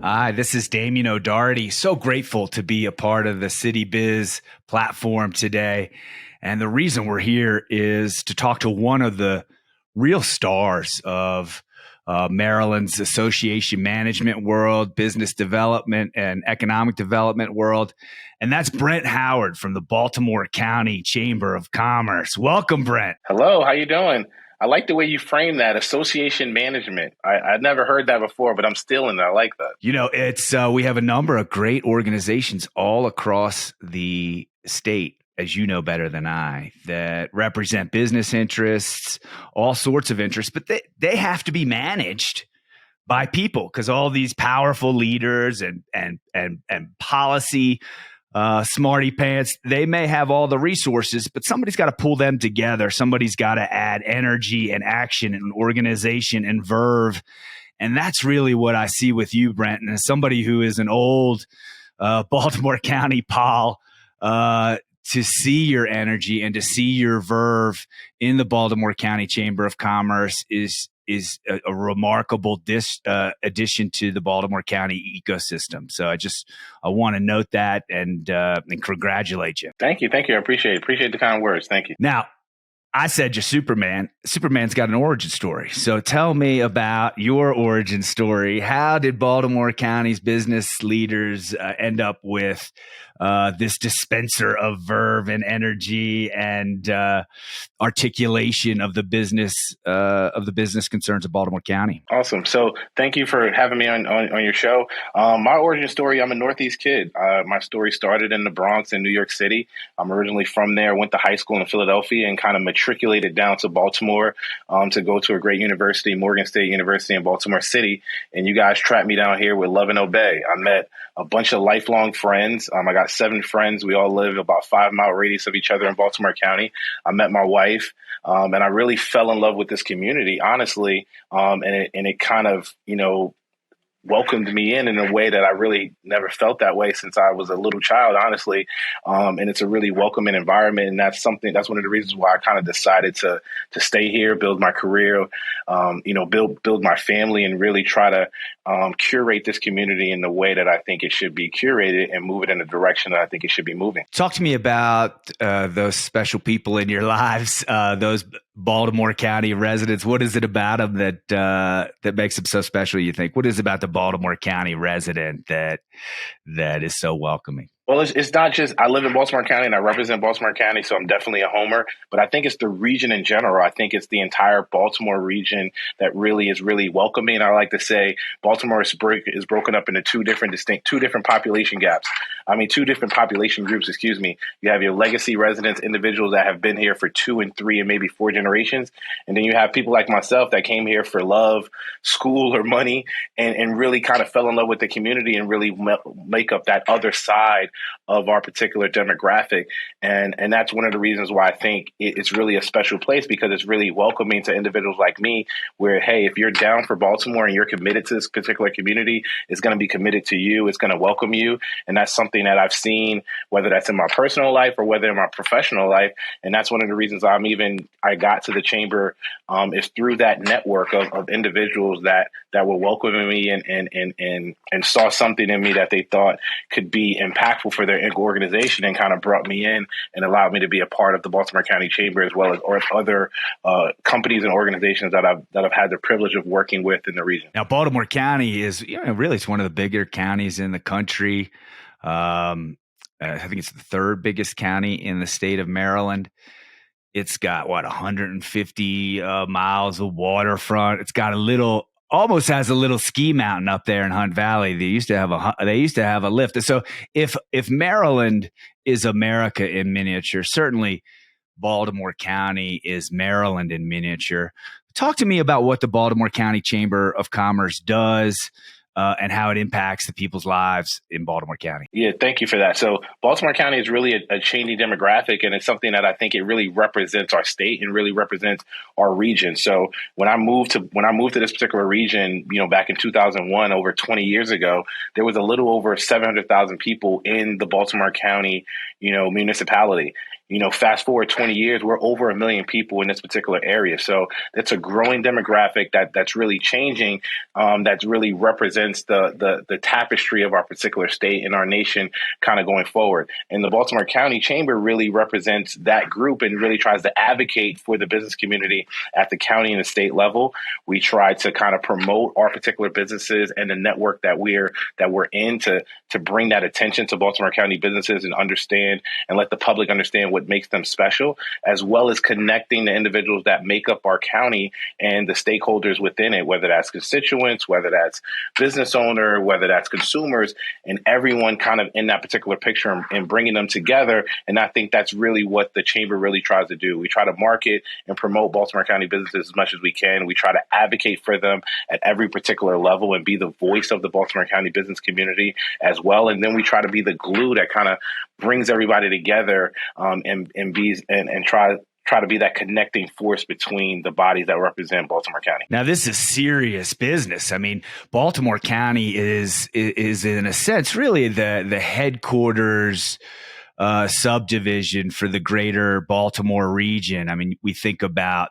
Hi, this is Damian Doherty. So grateful to be a part of the Citybiz platform today. And the reason we're here is to talk to one of the real stars of Maryland's association management world, business development, and economic development world. And that's Brent Howard from the Baltimore County Chamber of Commerce. Welcome, Brent. Hello, how you doing? I like the way you frame that, association management. I'd never heard that before, but I'm stealing it. I like that. You know, it's we have a number of great organizations all across the state, as you know better than I, that represent business interests, all sorts of interests, but they have to be managed by people because all these powerful leaders and policy smarty pants, they may have all the resources, but somebody's got to pull them together. Somebody's got to add energy and action and organization and verve. And that's really what I see with you, Brent. And as somebody who is an old Baltimore County pal, to see your energy and to see your verve in the Baltimore County Chamber of Commerce is a remarkable addition to the Baltimore County ecosystem. So I want to note that and congratulate you. Thank you. I appreciate the kind words. Thank you. Now, I said you're Superman. Superman's got an origin story. So tell me about your origin story. How did Baltimore County's business leaders end up with this dispenser of verve and energy and articulation of the business concerns of Baltimore County? Awesome. So thank you for having me on your show. My origin story, I'm a Northeast kid. My story started in the Bronx in New York City. I'm originally from there, went to high school in Philadelphia and kind of matriculated down to Baltimore to go to a great university, Morgan State University in Baltimore City. And you guys tracked me down here with Love and Obey. I met a bunch of lifelong friends. I got 7 friends. We all live about 5-mile radius of each other in Baltimore County. I met my wife, and I really fell in love with this community, honestly. And it kind of, welcomed me in a way that I really never felt that way since I was a little child, honestly. And it's a really welcoming environment. And that's one of the reasons why I kind of decided to stay here, build my career, build my family and really try to curate this community in the way that I think it should be curated and move it in the direction that I think it should be moving. Talk to me about those special people in your lives, those Baltimore County residents. What is it about them that makes them so special, you think? What is it about the Baltimore County resident that is so welcoming? Well, it's not just I live in Baltimore County and I represent Baltimore County, so I'm definitely a homer. But I think it's the region in general. I think it's the entire Baltimore region that really is really welcoming. I like to say Baltimore is broken up into two different population gaps. Two different population groups, excuse me. You have your legacy residents, individuals that have been here for 2 and 3 and maybe 4 generations. And then you have people like myself that came here for love, school, or money, and really kind of fell in love with the community and really make up that other side of our particular demographic. And that's one of the reasons why I think it's really a special place, because it's really welcoming to individuals like me where, hey, if you're down for Baltimore and you're committed to this particular community, it's going to be committed to you. It's going to welcome you. And that's something that I've seen, whether that's in my personal life or whether in my professional life. And that's one of the reasons I got to the chamber is through that network of individuals that were welcoming me and saw something in me that they thought could be impactful for their organization and kind of brought me in and allowed me to be a part of the Baltimore County Chamber as well as other companies and organizations that I've had the privilege of working with in the region. Now, Baltimore County is really it's one of the bigger counties in the country. I think it's the 3rd biggest county in the state of Maryland. It's got 150 miles of waterfront. It's got almost has a little ski mountain up there in Hunt Valley. They used to have a lift. So if Maryland is America in miniature, certainly Baltimore County is Maryland in miniature. Talk to me about what the Baltimore County Chamber of Commerce does and how it impacts the people's lives in Baltimore County. Yeah, thank you for that. So Baltimore County is really a changing demographic, and it's something that I think it really represents our state and really represents our region. So when I moved to this particular region, back in 2001, over 20 years ago, there was a little over 700,000 people in the Baltimore County, municipality. fast forward 20 years, we're over 1 million people in this particular area. So it's a growing demographic that's really changing, that really represents the tapestry of our particular state and our nation kind of going forward. And the Baltimore County Chamber really represents that group and really tries to advocate for the business community at the county and the state level. We try to kind of promote our particular businesses and the network that we're in to bring that attention to Baltimore County businesses and understand and let the public understand what makes them special, as well as connecting the individuals that make up our county and the stakeholders within it, whether that's constituents, whether that's business owner, whether that's consumers, and everyone kind of in that particular picture and bringing them together. And I think that's really what the chamber really tries to do. We try to market and promote Baltimore County businesses as much as we can. We try to advocate for them at every particular level and be the voice of the Baltimore County business community as well. And then we try to be the glue that kind of brings everybody together, and try to be that connecting force between the bodies that represent Baltimore County. Now, this is serious business. I mean, Baltimore County is in a sense really the headquarters subdivision for the greater Baltimore region. I mean, we think about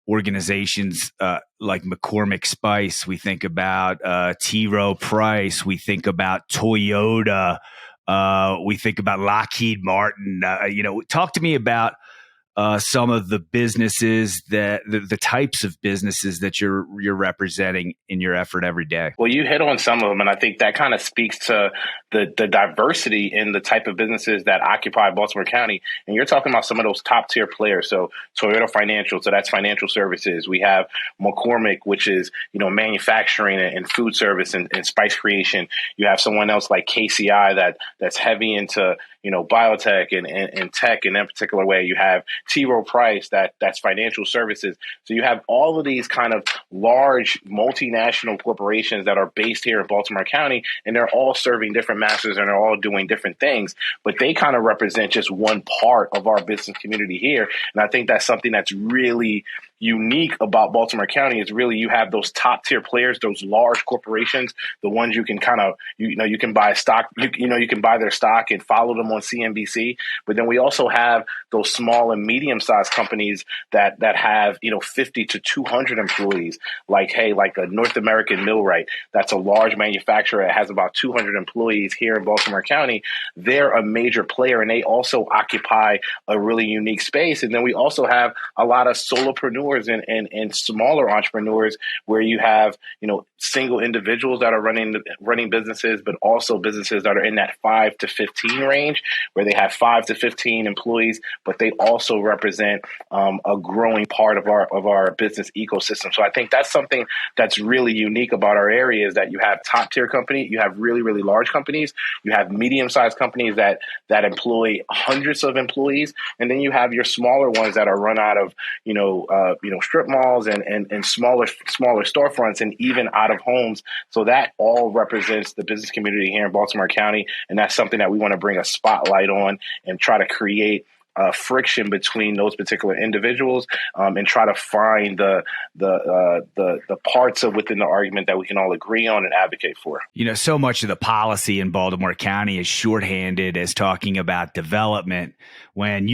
organizations like McCormick Spice. We think about T. Rowe Price. We think about Toyota. We think about Lockheed Martin. Talk to me about some of the businesses that the types of businesses that you're representing in your effort every day. Well, you hit on some of them, and I think that kind of speaks to the diversity in the type of businesses that occupy Baltimore County. And you're talking about some of those top tier players. So Toyota Financial, so that's financial services. We have McCormick, which is manufacturing and food service and spice creation. You have someone else like KCI that's heavy into biotech and tech in that particular way. You have T. Rowe Price, that's financial services. So you have all of these kind of large multinational corporations that are based here in Baltimore County, and they're all serving different masters and they're all doing different things, but they kind of represent just one part of our business community here. And I think that's something that's really unique about Baltimore County is really you have those top tier players, those large corporations, the ones you can kind of, you can buy stock, you can buy their stock and follow them on CNBC. But then we also have those small and medium sized companies that have, 50 to 200 employees, like a North American Millwright. That's a large manufacturer that has about 200 employees here in Baltimore County. They're a major player and they also occupy a really unique space. And then we also have a lot of solopreneurs and smaller entrepreneurs where you have, single individuals that are running businesses, but also businesses that are in that 5 to 15 range where they have 5 to 15 employees, but they also represent a growing part of our business ecosystem. So I think that's something that's really unique about our area is that you have top tier companies, you have really, really large companies, you have medium sized companies that employ hundreds of employees, and then you have your smaller ones that are run out of, strip malls and smaller storefronts and even out of homes. So that all represents the business community here in Baltimore County. And that's something that we want to bring a spotlight on and try to create friction between those particular individuals, and try to find the parts of within the argument that we can all agree on and advocate for. So much of the policy in Baltimore County is shorthanded as talking about development when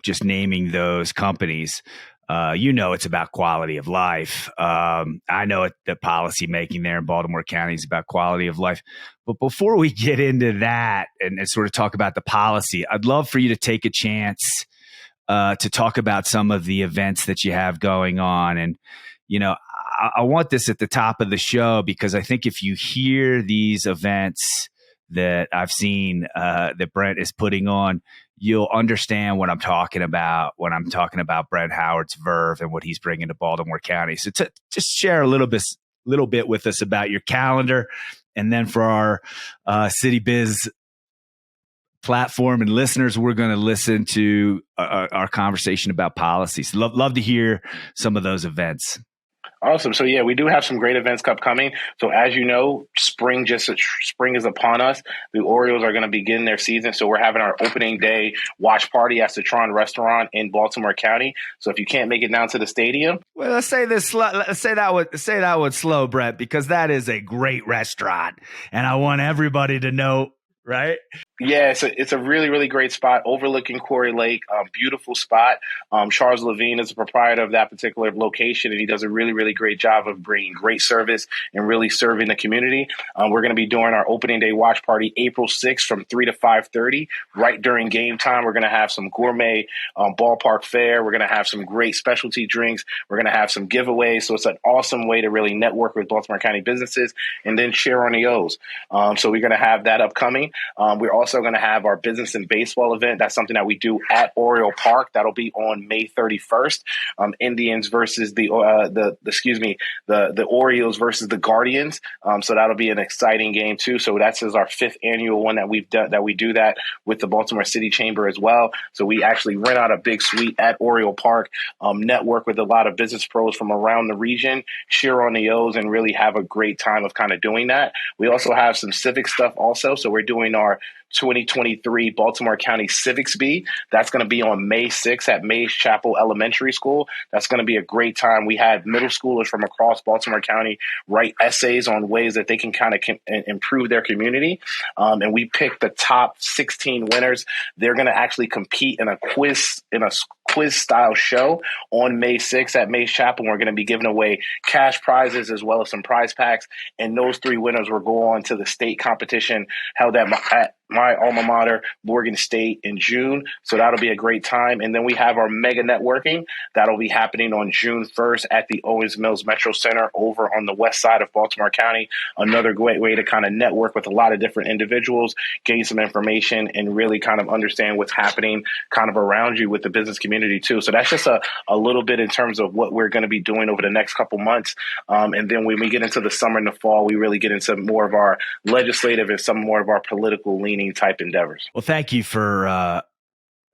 just naming those companies. It's about quality of life. I know the policy making there in Baltimore County is about quality of life. But before we get into that and sort of talk about the policy, I'd love for you to take a chance to talk about some of the events that you have going on. And, I want this at the top of the show because I think if you hear these events that I've seen that Brent is putting on, you'll understand what I'm talking about when I'm talking about Brent Howard's verve and what he's bringing to Baltimore County. So just share a little bit with us about your calendar. And then for our Citybiz platform and listeners, we're going to listen to our conversation about policies. Love to hear some of those events. Awesome. So yeah, we do have some great events upcoming. So as you know, spring is upon us. The Orioles are going to begin their season. So we're having our opening day watch party at Citron Restaurant in Baltimore County. So if you can't make it down to the stadium, well, let's say that one slow, Brett, because that is a great restaurant, and I want everybody to know right? Yeah, it's a really, really great spot overlooking Quarry Lake. Beautiful spot. Charles Levine is the proprietor of that particular location, and he does a really, really great job of bringing great service and really serving the community. We're going to be doing our opening day watch party April 6th from 3 to 5:30, right during game time. We're going to have some gourmet ballpark fare. We're going to have some great specialty drinks. We're going to have some giveaways. So it's an awesome way to really network with Baltimore County businesses and then share on the O's. So we're going to have that upcoming. We're also going to have our business and baseball event. That's something that we do at Oriole Park. That'll be on May 31st. Indians versus the Orioles versus the Guardians. So that'll be an exciting game too. So that's our 5th annual one that we've done, that we do that with the Baltimore City Chamber as well. So we actually rent out a big suite at Oriole Park, network with a lot of business pros from around the region, cheer on the O's, and really have a great time of kind of doing that. We also have some civic stuff also. So we're doing our 2023 Baltimore County Civics Bee. That's going to be on May 6th at Mays Chapel Elementary School. That's going to be a great time. We had middle schoolers from across Baltimore County write essays on ways that they can kind of improve their community. And we picked the top 16 winners. They're going to actually compete in a quiz style show on May 6th at Mays Chapel. We're going to be giving away cash prizes as well as some prize packs. And those 3 winners will go on to the state competition held at my alma mater, Morgan State, in June. So that'll be a great time. And then we have our mega networking. That'll be happening on June 1st at the Owings Mills Metro Center over on the west side of Baltimore County. Another great way to kind of network with a lot of different individuals, gain some information, and really kind of understand what's happening kind of around you with the business community too. So that's just a little bit in terms of what we're going to be doing over the next couple months. And then when we get into the summer and the fall, we really get into more of our legislative and some more of our political leaning type endeavors. Well, thank you for I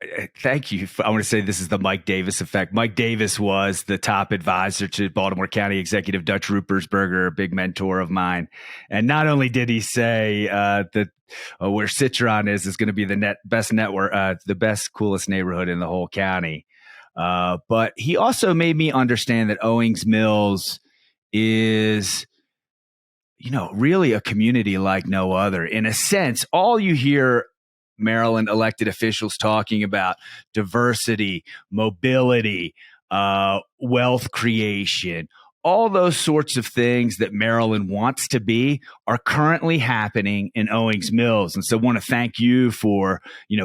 want to say this is the Mike Davis effect. Mike Davis was the top advisor to Baltimore County Executive Dutch Ruppersberger, a big mentor of mine. And not only did he say that where Citron is going to be the best network, the best, coolest neighborhood in the whole county, but he also made me understand that Owings Mills is, really a community like no other. In a sense, all you hear Maryland elected officials talking about diversity, mobility, wealth creation, all those sorts of things that Maryland wants to be are currently happening in Owings Mills. And so I want to thank you for,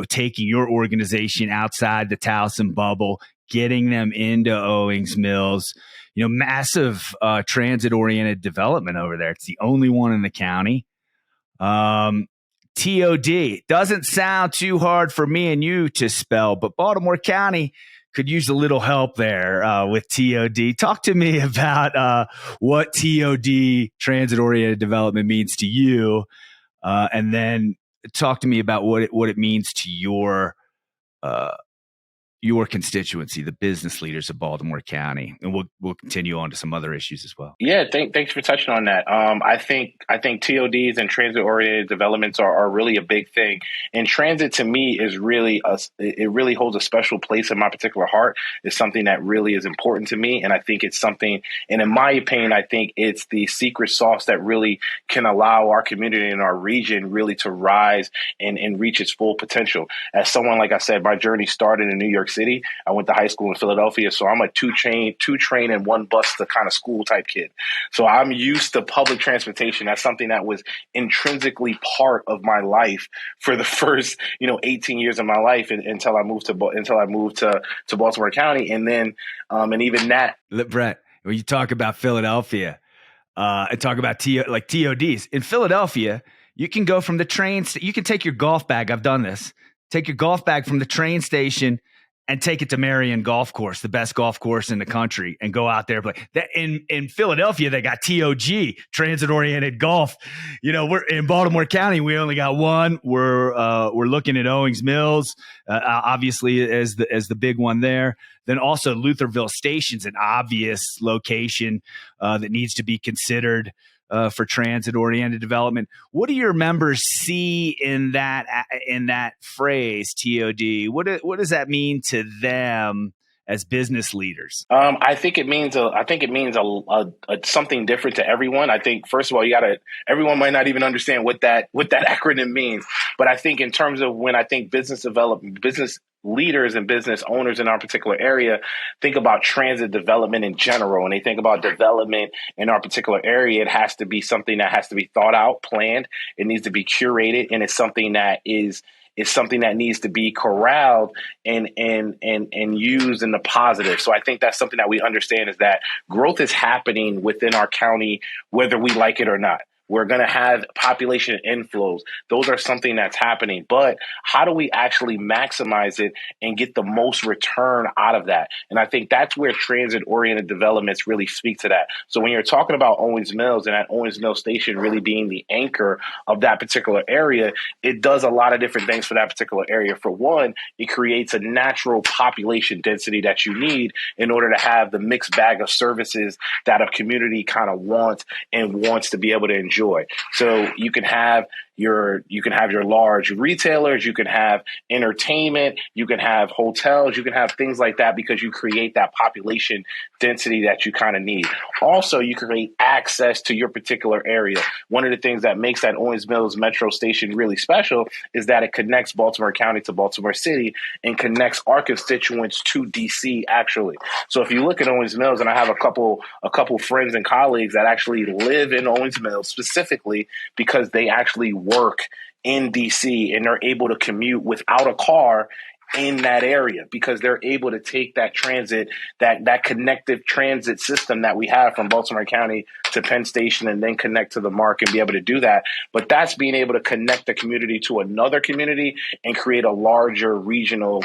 taking your organization outside the Towson bubble, getting them into Owings Mills, massive transit-oriented development over there. It's the only one in the county. TOD doesn't sound too hard for me and you to spell, but Baltimore County could use a little help there with TOD. Talk to me about what TOD, transit-oriented development, means to you, and then talk to me about what it means to your constituency, the business leaders of Baltimore County, and we'll continue on to some other issues as well. Yeah, thanks for touching on that. I think TODs and transit-oriented developments are really a big thing. And transit to me is really it really holds a special place in my particular heart. It's something that really is important to me, and I think it's something. And in my opinion, I think it's the secret sauce that really can allow our community and our region really to rise and reach its full potential. As someone, like I said, my journey started in New York City. I went to high school in Philadelphia, so I'm a two train and one bus to kind of school type kid. So I'm used to public transportation. That's something that was intrinsically part of my life for the first 18 years of my life until I moved to Baltimore County, and then and even that. Brent, when you talk about Philadelphia and talk about TODs in Philadelphia, you can go from the train. You can take your golf bag. I've done this. Take your golf bag from the train station and take it to Marion Golf Course, the best golf course in the country, and go out there and play. In Philadelphia, they got TOG, transit-oriented golf. We're in Baltimore County. We only got one. We're looking at Owings Mills, obviously as the big one there. Then also Lutherville Station's an obvious location that needs to be considered for transit-oriented development. What do your members see in that phrase, TOD? What does that mean to them as business leaders? I think it means something different to everyone. I think first of all, everyone might not even understand what that acronym means. But I think in terms of when I think business leaders and business owners in our particular area think about transit development in general, and they think about development in our particular area, it has to be something that has to be thought out, planned. It needs to be curated, and it's something that is something that needs to be corralled and used in the positive. So I think that's something that we understand, is that growth is happening within our county, whether we like it or not. We're going to have population inflows. Those are something that's happening. But how do we actually maximize it and get the most return out of that? And I think that's where transit-oriented developments really speak to that. So when you're talking about Owings Mills and that Owings Mills station really being the anchor of that particular area, it does a lot of different things for that particular area. For one, it creates a natural population density that you need in order to have the mixed bag of services that a community kind of wants to be able to enjoy. So you can have your large retailers, you can have entertainment, you can have hotels, you can have things like that, because you create that population density that you kind of need. Also, you create access to your particular area. One of the things that makes that Owings Mills Metro station really special is that it connects Baltimore County to Baltimore City and connects our constituents to DC, actually. So if you look at Owings Mills, and I have a couple friends and colleagues that actually live in Owings Mills specifically because they actually work in DC and they're able to commute without a car in that area, because they're able to take that transit, that connective transit system that we have from Baltimore County to Penn Station, and then connect to the MARC and be able to do that. But that's being able to connect the community to another community and create a larger regional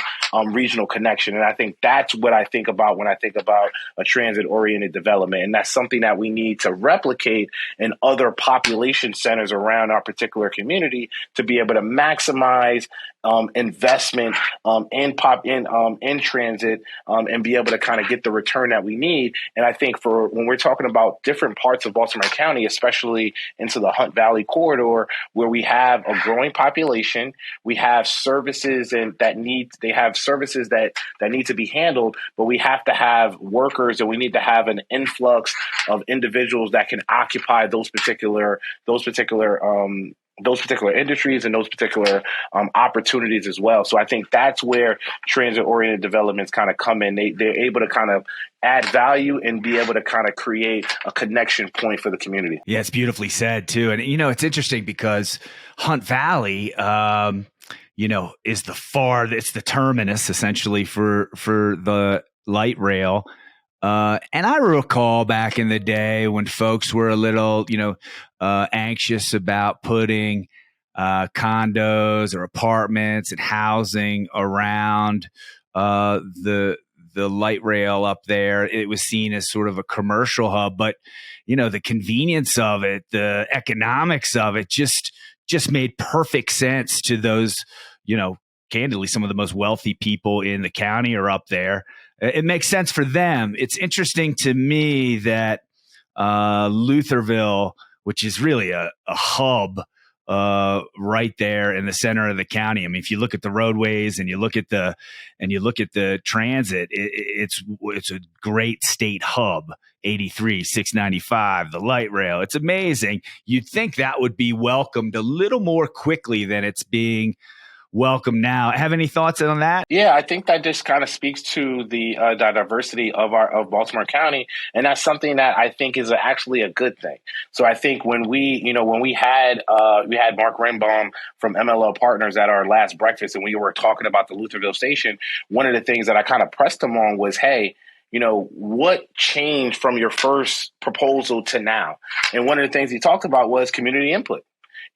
connection. And I think that's what I think about when I think about a transit-oriented development. And that's something that we need to replicate in other population centers around our particular community to be able to maximize investment in transit and be able to kind of get the return that we need. And I think for when we're talking about different parts of Baltimore County, especially into the Hunt Valley corridor, where we have a growing population, we have services that need to be handled, but we have to have workers, and we need to have an influx of individuals that can occupy those particular industries and those particular opportunities as well. So I think that's where transit-oriented developments kind of come in. They're able to kind of add value and be able to kind of create a connection point for the community. Yeah, it's beautifully said too. And, it's interesting because Hunt Valley, is it's the terminus essentially for the light rail. And I recall back in the day when folks were a little, anxious about putting condos or apartments and housing around the light rail up there. It was seen as sort of a commercial hub, but the convenience of it, the economics of it, just made perfect sense to those, candidly, some of the most wealthy people in the county are up there. It makes sense for them. It's interesting to me that Lutherville, which is really a hub right there in the center of the county. I mean, if you look at the roadways and you look at the transit, it's a great state hub. 83, 695, the light rail. It's amazing. You'd think that would be welcomed a little more quickly than it's being welcome now. Have any thoughts on that? Yeah, I think that just kind of speaks to the diversity of Baltimore County, and that's something that I think is actually a good thing. So I think when we had Mark Renbaum from MLL Partners at our last breakfast, and we were talking about the Lutherville station, one of the things that I kind of pressed him on was, hey, what changed from your first proposal to now? And one of the things he talked about was community input.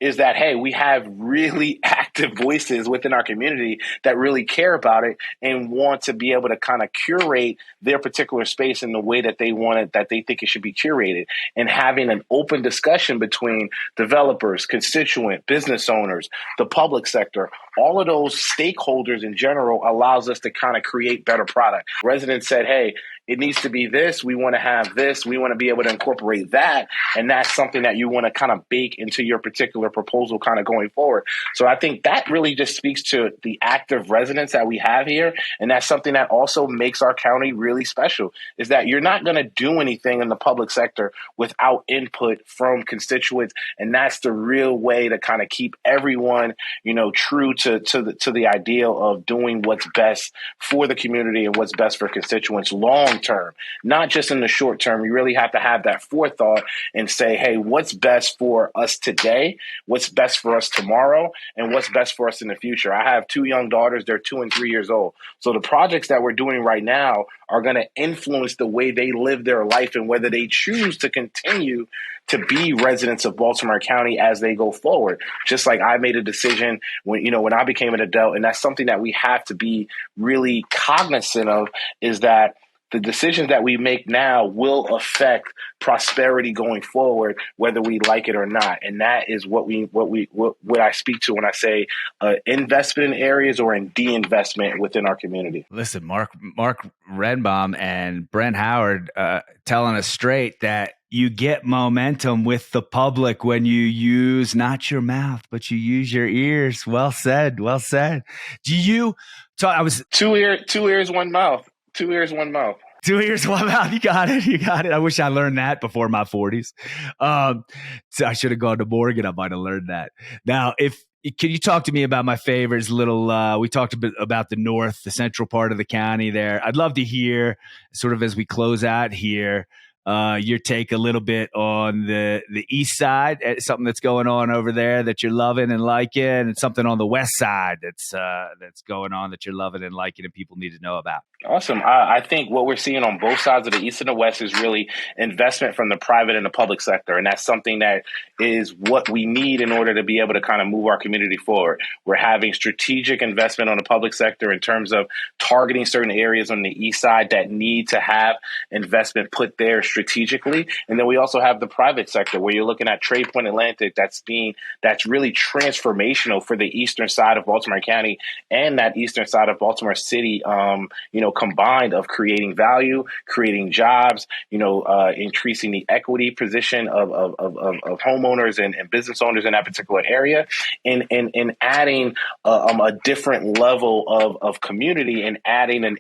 Is that, hey, we have really active voices within our community that really care about it and want to be able to kind of curate their particular space in the way that they want it, that they think it should be curated. And having an open discussion between developers, constituent, business owners, the public sector, all of those stakeholders in general allows us to kind of create better product. Residents said, hey, it needs to be this. We want to have this. We want to be able to incorporate that. And that's something that you want to kind of bake into your particular proposal kind of going forward. So I think that really just speaks to the active residents that we have here. And that's something that also makes our county really special, is that you're not going to do anything in the public sector without input from constituents. And that's the real way to kind of keep everyone, true to the ideal of doing what's best for the community and what's best for constituents long term, not just in the short term. You really have to have that forethought and say, hey, what's best for us today? What's best for us tomorrow? And what's best for us in the future? I have 2 young daughters. They're 2 and 3 years old. So the projects that we're doing right now are going to influence the way they live their life and whether they choose to continue to be residents of Baltimore County as they go forward. Just like I made a decision when I became an adult, and that's something that we have to be really cognizant of, is that the decisions that we make now will affect prosperity going forward, whether we like it or not. And that is what I speak to when I say investment in areas or in de-investment within our community. Listen, Mark Redbaum and Brent Howard telling us straight that you get momentum with the public when you use not your mouth, but you use your ears. Well said. Well said. Do you talk? I was 2 ears, 1 mouth. 2 ears, 1 mouth. 2 ears, 1 mouth. You got it. You got it. I wish I learned that before my 40s. So I should have gone to Morgan. I might have learned that. Now, can you talk to me about my favorites? We talked a bit about the north, the central part of the county there. I'd love to hear, sort of as we close out here, your take a little bit on the east side, something that's going on over there that you're loving and liking, and something on the west side that's going on that you're loving and liking and people need to know about. Awesome. I think what we're seeing on both sides of the east and the west is really investment from the private and the public sector. And that's something that is what we need in order to be able to kind of move our community forward. We're having strategic investment on the public sector in terms of targeting certain areas on the east side that need to have investment put there strategically. And then we also have the private sector where you're looking at Trade Point Atlantic that's really transformational for the eastern side of Baltimore County and that eastern side of Baltimore City, combined, of creating value, creating jobs, increasing the equity position of homeowners and business owners in that particular area, and adding a different level of community and adding an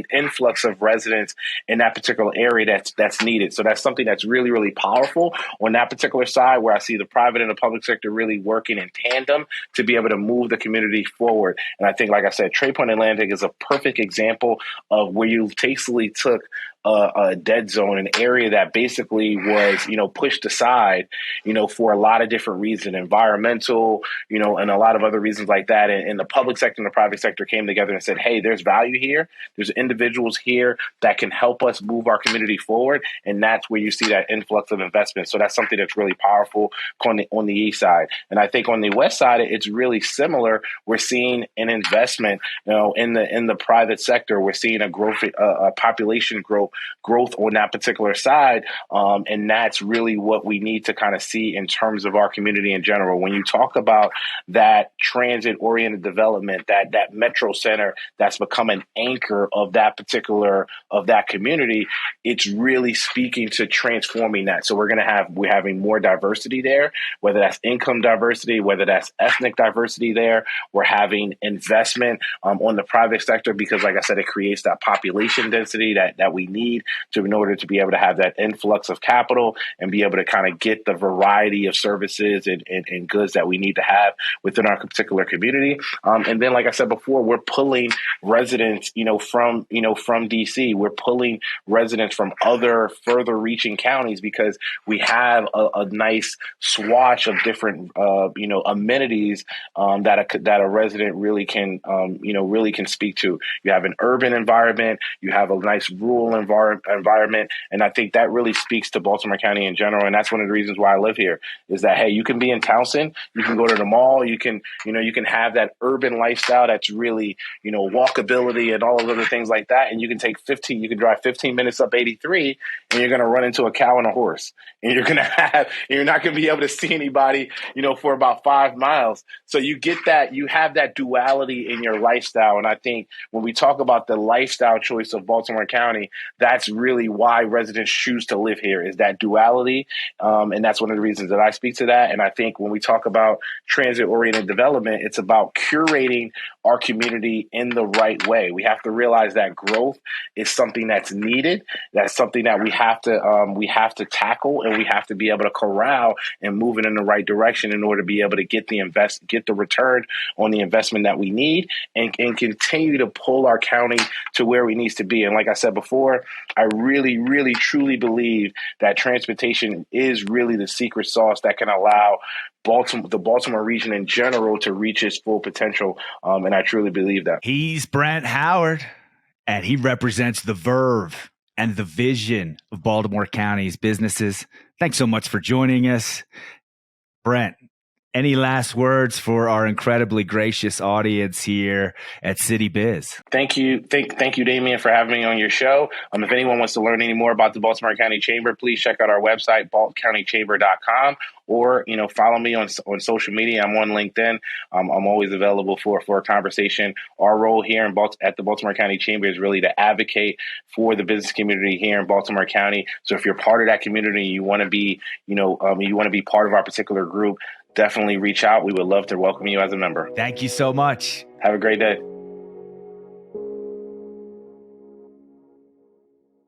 influx of residents in that particular area that's needed. So that's something that's really, really powerful on that particular side, where I see the private and the public sector really working in tandem to be able to move the community forward. And I think, like I said, Trade Point Atlantic is a perfect example of where you basically took a dead zone, an area that basically was, pushed aside, for a lot of different reasons, environmental, and a lot of other reasons like that. And the public sector and the private sector came together and said, hey, there's value here. There's individuals here that can help us move our community forward. And that's where you see that influx of investment. So that's something that's really powerful on the east side. And I think on the west side, it's really similar. We're seeing an investment, in the private sector. We're seeing a population growth on that particular side. And that's really what we need to kind of see in terms of our community in general. When you talk about that transit-oriented development, that metro center that's become an anchor of that community, it's really speaking to transforming that. So we're having more diversity there, whether that's income diversity, whether that's ethnic diversity there. We're having investment on the private sector because, like I said, it creates that population density that we need in order to be able to have that influx of capital and be able to kind of get the variety of services and goods that we need to have within our particular community. And then, like I said before, we're pulling residents, from DC. We're pulling residents from other further reaching counties because we have a nice swatch of different, amenities that a resident really can speak to. You have an urban environment, you have a nice rural environment, environment. And I think that really speaks to Baltimore County in general. And that's one of the reasons why I live here is that, hey, you can be in Townsend, you can go to the mall, you can have that urban lifestyle that's really, walkability and all of other things like that. And you can drive 15 minutes up 83 and you're going to run into a cow and a horse. And you're not going to be able to see anybody, for about 5 miles. So you have that duality in your lifestyle. And I think when we talk about the lifestyle choice of Baltimore County, that's really why residents choose to live here is that duality. And that's one of the reasons that I speak to that. And I think when we talk about transit-oriented development, it's about curating our community in the right way. We have to realize that growth is something that's needed. That's something that we have to tackle, and we have to be able to corral and move it in the right direction in order to be able to get the return on the investment that we need and continue to pull our county to where we need to be. And like I said before, I really, really, truly believe that transportation is really the secret sauce that can allow the Baltimore region in general to reach its full potential. And I truly believe that. He's Brent Howard, and he represents the verve and the vision of Baltimore County's businesses. Thanks so much for joining us. Brent, any last words for our incredibly gracious audience here at Citybiz? Thank you. Thank you, Damian, for having me on your show. If anyone wants to learn any more about the Baltimore County Chamber, please check out our website, baltcountychamber.com, or, follow me on social media. I'm on LinkedIn. I'm always available for a conversation. Our role here at the Baltimore County Chamber is really to advocate for the business community here in Baltimore County. So if you're part of that community, you want to be, part of our particular group, definitely reach out. We would love to welcome you as a member. Thank you so much. Have a great day.